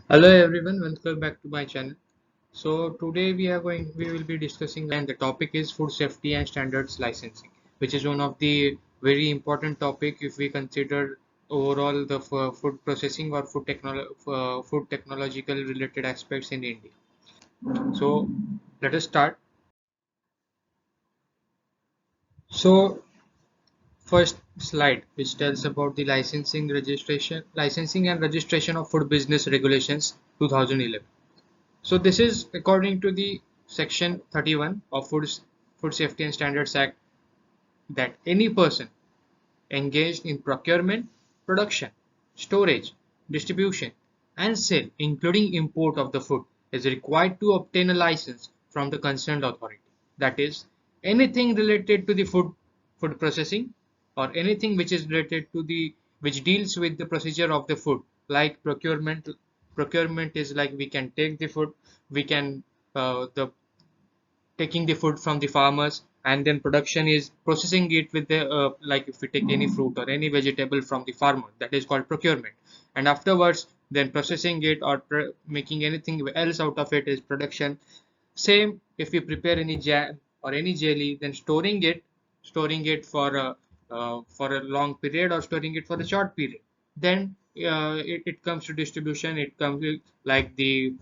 Hello everyone, welcome back to my channel. So today we will be discussing, and the topic is food safety and standards licensing, which is one of the very important topic if we consider overall the food processing or food technological related aspects in India. So let us start. So first slide, which tells about the licensing and registration of food business regulations 2011. So this is according to the section 31 of Food Safety and Standards Act, that any person engaged in procurement, production, storage, distribution and sale, including import of the food, is required to obtain a license from the concerned authority. That is, anything related to the food processing, or anything which is related to the which deals with the procedure of the food, like procurement is like we can take the food, we can the taking the food from the farmers, and then production is processing it with the like if we take any fruit or any vegetable from the farmer, that is called procurement, and afterwards then processing it or making anything else out of it is production. Same if we prepare any jam or any jelly, then storing it for a long period or storing it for a short period, then it comes to distribution. It comes with, like the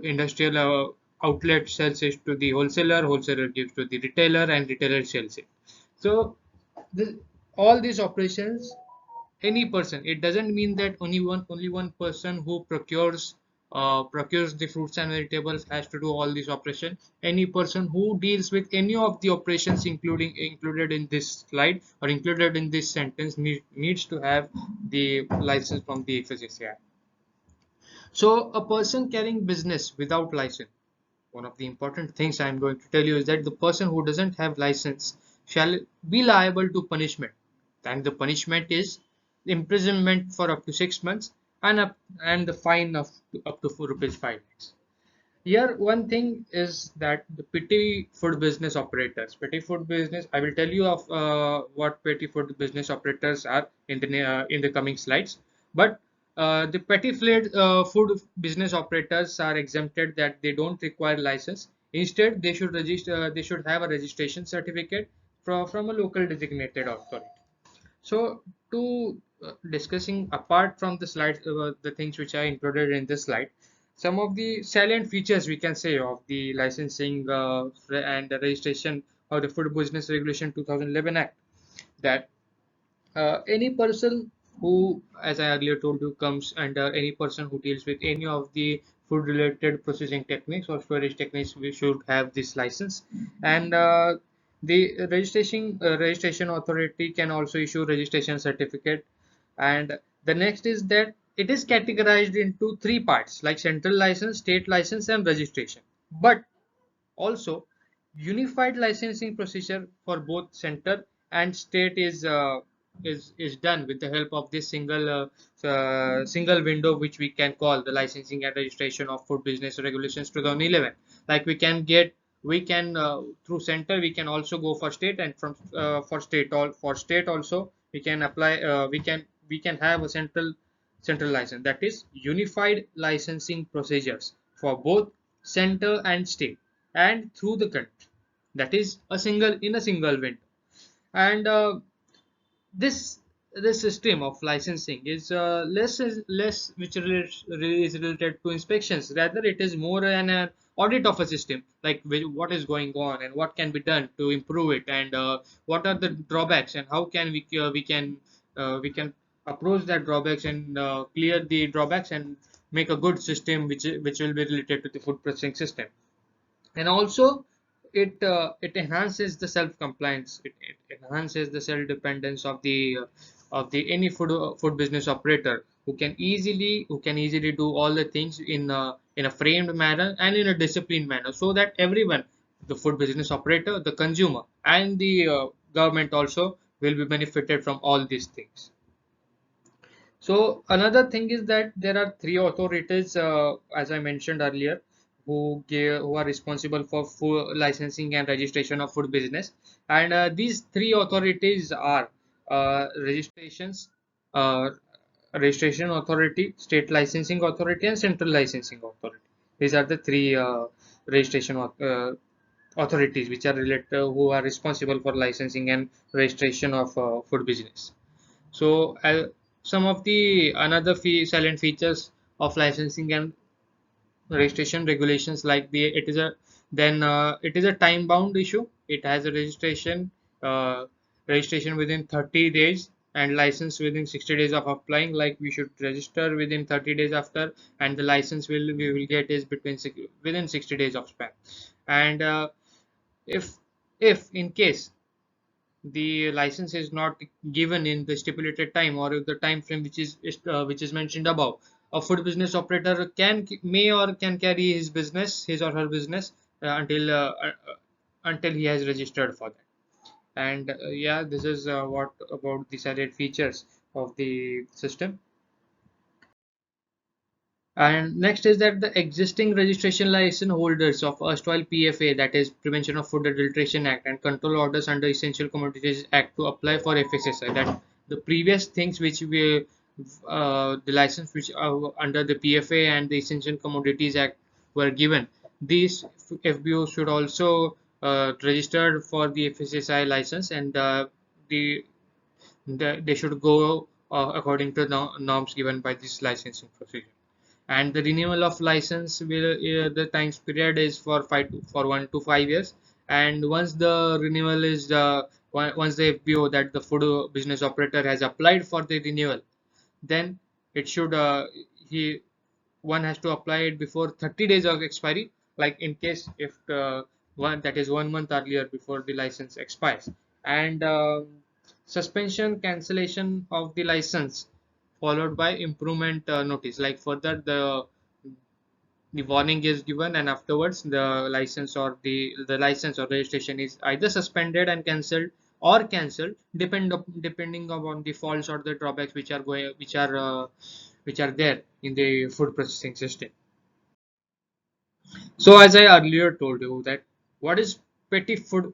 industrial outlet sells it to the wholesaler gives to the retailer, and retailer sells it. So this, all these operations, any person, it doesn't mean that only one person who procures the fruits and vegetables has to do all these operations. Any person who deals with any of the operations included in this slide or included in this sentence needs to have the license from the FSSAI. So a person carrying business without license, one of the important things I am going to tell you is that the person who doesn't have license shall be liable to punishment, and the punishment is imprisonment for up to 6 months, and the fine of up to 4 rupees 5 lakhs. Here, one thing is that the petty food business operators, I will tell you of what petty food business operators are in the coming slides. But the food business operators are exempted, that they don't require license. Instead, they should register. They should have a registration certificate from a local designated authority. So, to discussing apart from the slides, the things which I included in this slide, some of the salient features we can say of the licensing and the registration of the Food Business Regulation 2011 Act, that any person who, as I earlier told you, comes under any person who deals with any of the food related processing techniques or storage techniques, we should have this license. And the registration authority can also issue registration certificate. And the next is that it is categorized into three parts, like central license, state license and registration. But also, unified licensing procedure for both center and state is done with the help of this single window, which we can call the licensing and registration of food business regulations 2011. Like we can through center we can also go for state, and from for state also we can apply we can have a central license, that is unified licensing procedures for both center and state and through the country, that is a single window. And this this system of licensing is less which is related to inspections. Rather, it is more an audit of a system, like what is going on and what can be done to improve it, and what are the drawbacks, and how can we can approach that drawbacks, and clear the drawbacks, and make a good system which will be related to the food processing system. And also, it enhances the self compliance. It enhances the self dependence of the any food business operator, who can easily do all the things in a framed manner and in a disciplined manner, so that everyone, the food business operator, the consumer, and the government also will be benefited from all these things. So another thing is that there are three authorities, as I mentioned earlier, who are responsible for food licensing and registration of food business, and these three authorities are registrations, uh, registration authority, state licensing authority, and central licensing authority. These are the three registration authorities which are related, who are responsible for licensing and registration of food business. So some of the another silent features of licensing and registration regulations, like it is a time bound issue. It has a registration within 30 days and license within 60 days of applying. Like we should register within 30 days after, and the license we will get is within 60 days of span. And if if in case the license is not given in the stipulated time, or if the time frame which is mentioned above, a food business operator may or can carry his or her business until he has registered for that. And yeah, this is what about the salient features of the system. And next is that the existing registration license holders of erstwhile PFA, that is Prevention of Food Adulteration Act, and control orders under Essential Commodities Act to apply for FSSAI. That the previous things which we the license which under the PFA and the Essential Commodities Act were given, these FBOs should also register for the FSSAI license, and they should go according to the norms given by this licensing procedure. And the renewal of license will the time period is for 1 to 5 years. And once the renewal is once the FBO, that the food business operator, has applied for the renewal, then it should he one has to apply it before 30 days of expiry. Like in case if one that is 1 month earlier before the license expires. And suspension cancellation of the license followed by improvement notice. Like further the warning is given, and afterwards the license or registration is either suspended and cancelled depending upon the faults or the drawbacks which are there in the food processing system. So as I earlier told you, that what is petty food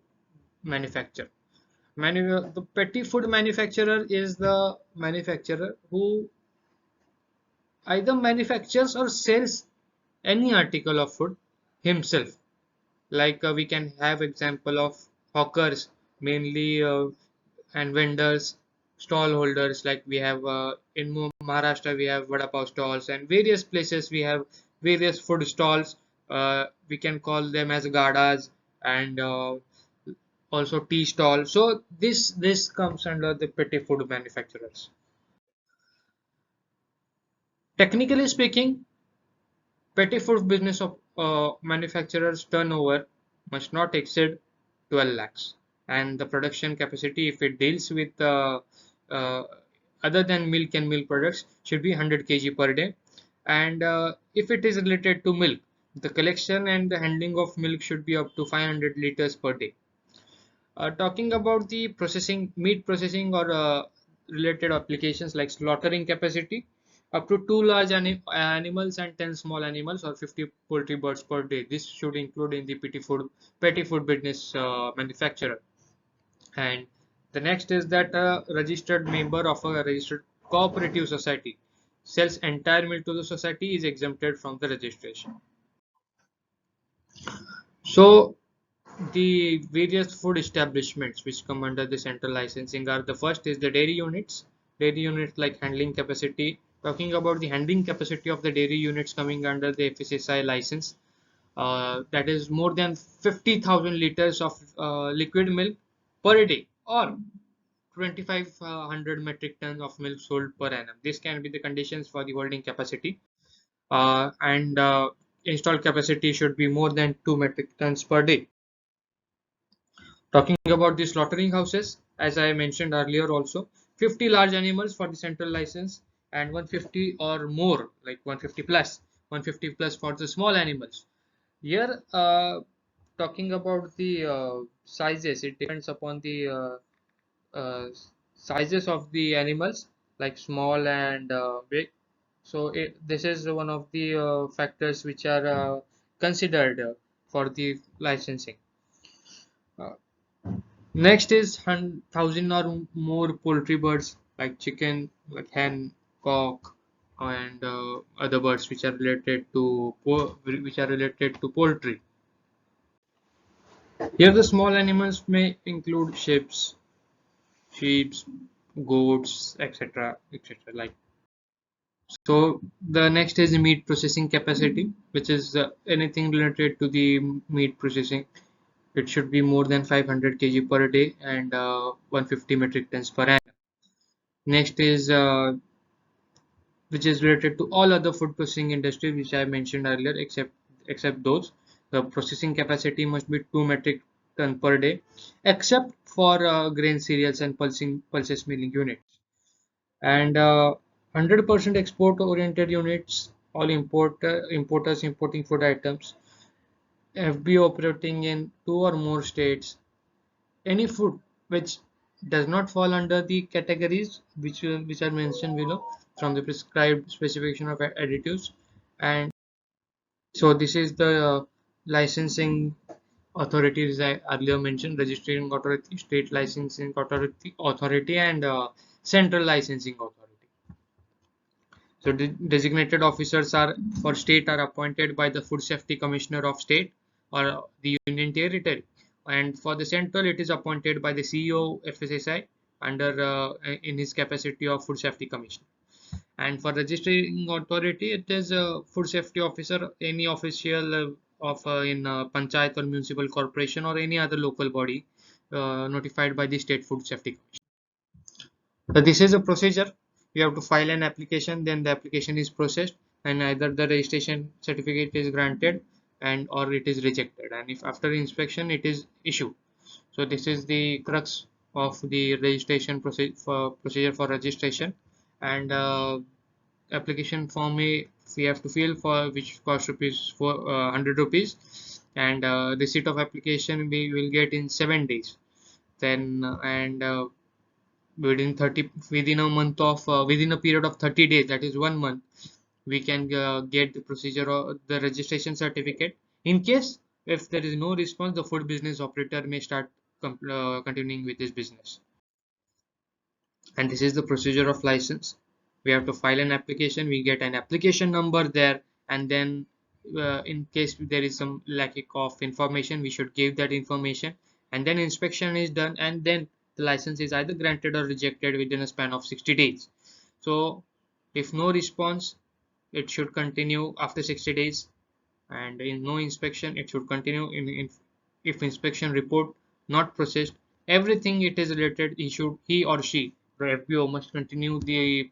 manufacturer? The petty food manufacturer is the manufacturer who either manufactures or sells any article of food himself. Like we can have example of hawkers mainly, and vendors, stall holders. Like we have in Maharashtra we have vada pav stalls, and various places we have various food stalls. We can call them as gadas, and also tea stall. So this comes under the petty food manufacturers. Technically speaking, petty food business of manufacturers turnover must not exceed 12 lakhs, and the production capacity, if it deals with uh, other than milk and milk products, should be 100 kg per day. And if it is related to milk, the collection and the handling of milk should be up to 500 liters per day. Talking about the meat processing or related applications, like slaughtering capacity, up to 2 large animals and 10 small animals, or 50 poultry birds per day. This should include in the petty food business manufacturer. And the next is that a registered member of a registered cooperative society sells entire milk to the society is exempted from the registration. So the various food establishments which come under the central licensing are: the first is the dairy units. Dairy units like handling capacity. Talking about the handling capacity of the dairy units coming under the FSSAI license, that is more than 50,000 liters of liquid milk per day, or 2,500 metric tons of milk sold per annum. This can be the conditions for the holding capacity. And installed capacity should be more than 2 metric tons per day. Talking about the slaughtering houses, as I mentioned earlier also, 50 large animals for the central license, and 150 or more, like 150 plus for the small animals. Here, talking about the sizes, it depends upon the uh, sizes of the animals, like small and big. So this is one of the factors which are considered for the licensing. Uh, Next is 1,000 or more poultry birds, like chicken, like hen. cock, and other birds which are related to poultry. Here the small animals may include sheep, goats, etc., etc. Like so, the next is meat processing capacity, which is anything related to the meat processing. It should be more than 500 kg per day and 150 metric tons per annum. Next is which is related to all other food processing industry which I mentioned earlier, except those. The processing capacity must be 2 metric ton per day, except for grain cereals and pulses milling units. And 100% export oriented units, all importers importing food items, FBO operating in 2 or more states, any food which does not fall under the categories which are mentioned below from the prescribed specification of additives. And so this is the licensing authorities I earlier mentioned: registering authority, state licensing authority, and central licensing authority. So the designated officers are for state are appointed by the Food Safety Commissioner of state or the Union Territory, and for the central it is appointed by the CEO FSSAI under in his capacity of Food Safety Commissioner. And for registering authority, it is a food safety officer, any official of in panchayat or municipal corporation or any other local body notified by the state food safety commission. So this is a procedure. You have to file an application, then the application is processed, and either the registration certificate is granted and or it is rejected. And if after inspection it is issued. So this is the crux of the registration procedure for registration. And application form we have to fill, for which cost rupees for 100 rupees, and receipt of application we will get in 7 days. Then and within a month of within a period of 30 days, that is 1 month, we can get the procedure or the registration certificate. In case if there is no response, the food business operator may start continuing with his business. And this is the procedure of license. We have to file an application, we get an application number there, and then in case there is some lack of information, we should give that information, and then inspection is done, and then the license is either granted or rejected within a span of 60 days. So if no response, it should continue after 60 days, and in no inspection it should continue. If inspection report not processed, everything it is related, he or she, the FBO, must continue the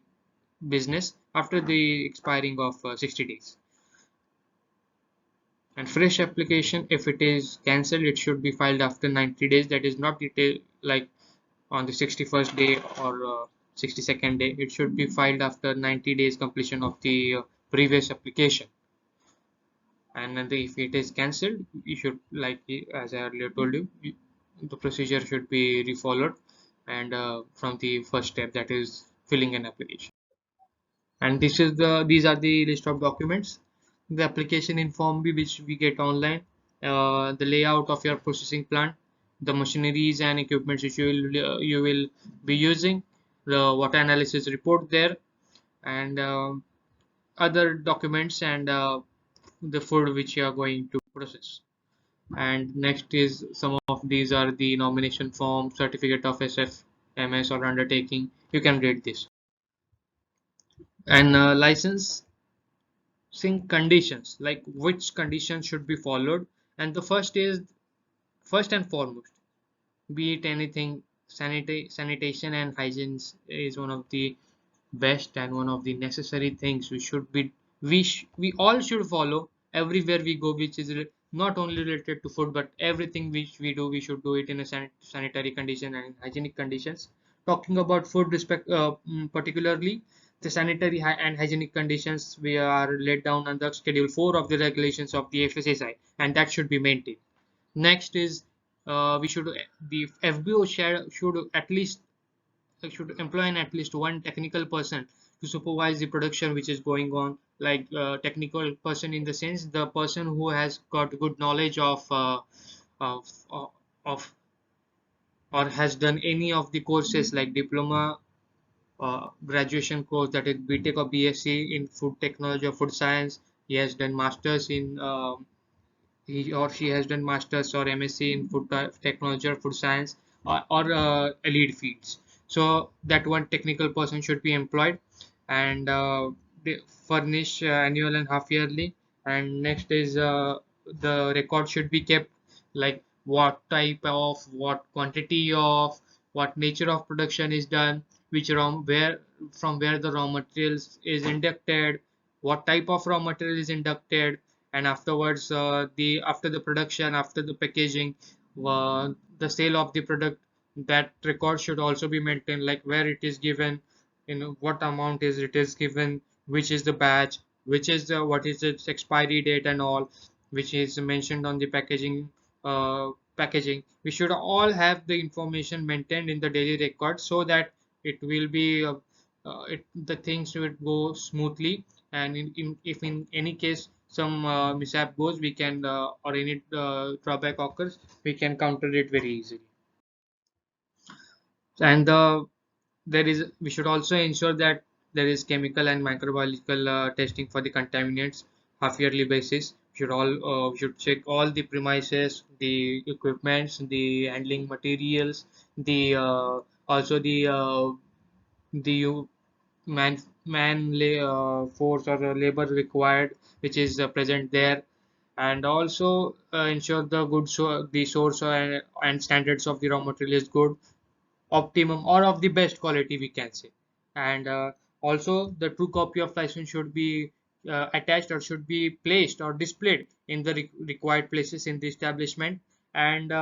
business after the expiring of 60 days. And fresh application, if it is cancelled, it should be filed after 90 days. That is not detailed like on the 61st day or 62nd day. It should be filed after 90 days completion of the previous application. And if it is cancelled, you should, like as I earlier told you, the procedure should be refollowed, and from the first step, that is filling an application. And these are the list of documents: the application in form B, which we get online, the layout of your processing plant, the machineries and equipments which you will be using, the water analysis report there, and other documents, and the food which you are going to process. And next is some of these are the nomination form, certificate of SFMS or undertaking. You can read this. And licensing conditions, like which conditions should be followed. And the first and foremost, be it anything, sanitation and hygiene is one of the best and one of the necessary things we all should follow everywhere we go, which is not only related to food, but everything which we do, we should do it in a sanitary condition and hygienic conditions. Talking about food particularly, the sanitary and hygienic conditions we are laid down under schedule 4 of the regulations of the FSSAI, and that should be maintained. Next is we should the FBO should employ at least one technical person to supervise the production which is going on, like technical person in the sense the person who has got good knowledge of, of or has done any of the courses like diploma graduation course, that is BTech or BSc in food technology or food science. He has done masters in he or she has done masters or MSc in food technology or food science, or lead fields. So that one technical person should be employed, and they furnish annual and half yearly. And next is the record should be kept, like what type of, what quantity of, what nature of production is done, which raw where from where the raw materials is inducted, what type of raw material is inducted, and afterwards the after the production, after the packaging, the sale of the product, that record should also be maintained, like where it is given, what amount is it is given, which is the batch, which is the what is its expiry date and all, which is mentioned on the packaging. We should all have the information maintained in the daily record, so that it will be the things will go smoothly. And if in any case some mishap goes, we can or any drawback occurs, we can counter it very easily. And there is we should also ensure that there is chemical and microbiological testing for the contaminants half yearly basis. Should check all the premises, the equipments, the handling materials, the also the force or labor required, which is present there. And also ensure the the source and standards of the raw material is good, optimum, or of the best quality, we can say. And also the true copy of license should be attached, or should be placed or displayed in the required places in the establishment. And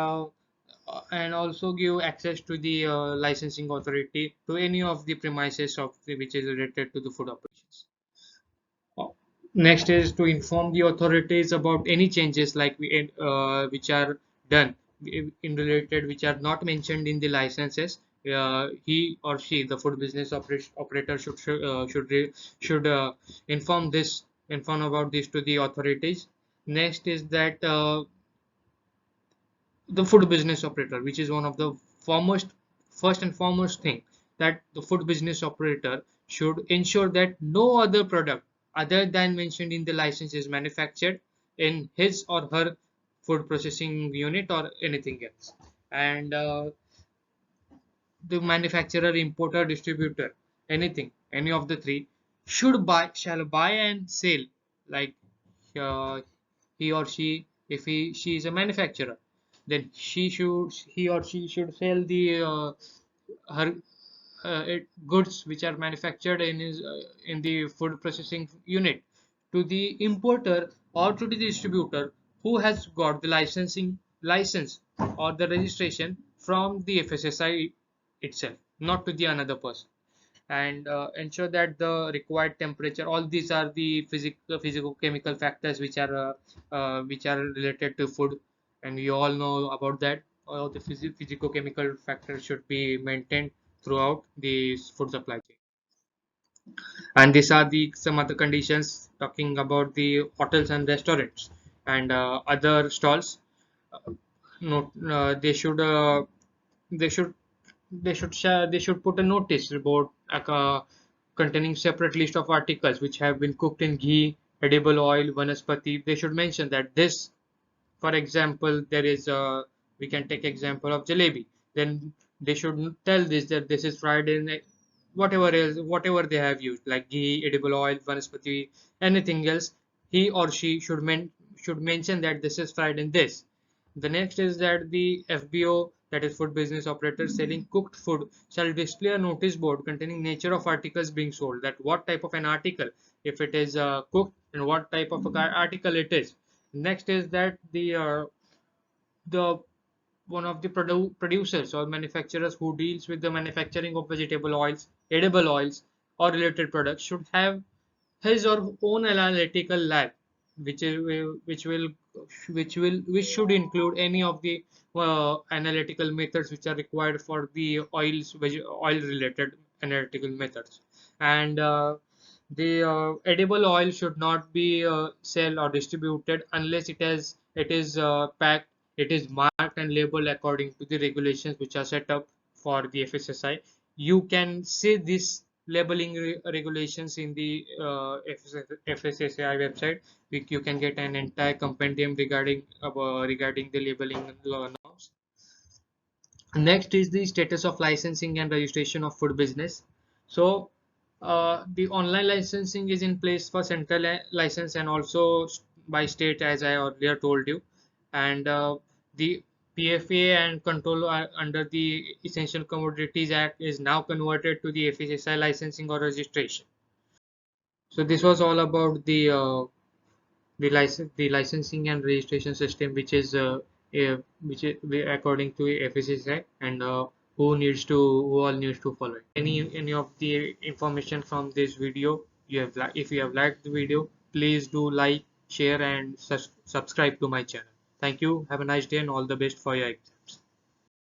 also give access to the licensing authority to any of the premises which is related to the food operations. Next is to inform the authorities about any changes, like which are done in related, which are not mentioned in the licenses. He or she, the food business operator, should inform about this to the authorities. Next is that the food business operator, which is one of the foremost first and foremost thing, that the food business operator should ensure that no other product other than mentioned in the license is manufactured in his or her food processing unit or anything else. And the manufacturer, importer, distributor, anything, any of the three, shall buy and sell, like uh, he or she, if she is a manufacturer, then he or she should sell the her goods which are manufactured in the food processing unit to the importer or to the distributor who has got the license or the registration from the FSSAI itself, not to the another person. And ensure that the required temperature, all these are the physical chemical factors which are related to food, and we all know about that. All the physical chemical factors should be maintained throughout the food supply chain. And these are the some other conditions, talking about the hotels and restaurants and other stalls. uh, no, they should they should put a notice about containing separate list of articles which have been cooked in ghee, edible oil, vanaspati. They should mention that this, for example, there is a, we can take example of jalebi. Then they should tell this, that this is fried in whatever else, whatever they have used, like ghee, edible oil, vanaspati, anything else. He or she should mention that this is fried in this. The next is that the FBO, that is food business operator selling cooked food, shall display a notice board containing nature of articles being sold, that what type of an article, if it is cooked, and what type of article it is. Next is that the one of the producers or manufacturers who deals with the manufacturing of vegetable oils, edible oils, or related products should have his or own analytical lab, which is which should include any of the analytical methods which are required for the oil related analytical methods. And the edible oil should not be sold or distributed unless it is packed, it is marked and labeled according to the regulations which are set up for the FSSI. You can say this labeling regulations in the FSSAI website. You can get an entire compendium regarding the labeling norms. Next is the status of licensing and registration of food business. So the online licensing is in place for central license and also by state, as I earlier told you. And the PFA and control under the Essential Commodities Act is now converted to the FSSI licensing or registration. So this was all about the licensing and registration system, which is which is according to FSSAI, and who all needs to follow it. Any of the information from this video if you have liked the video, please do like, share, and subscribe to my channel. Thank you. Have a nice day and all the best for your exams.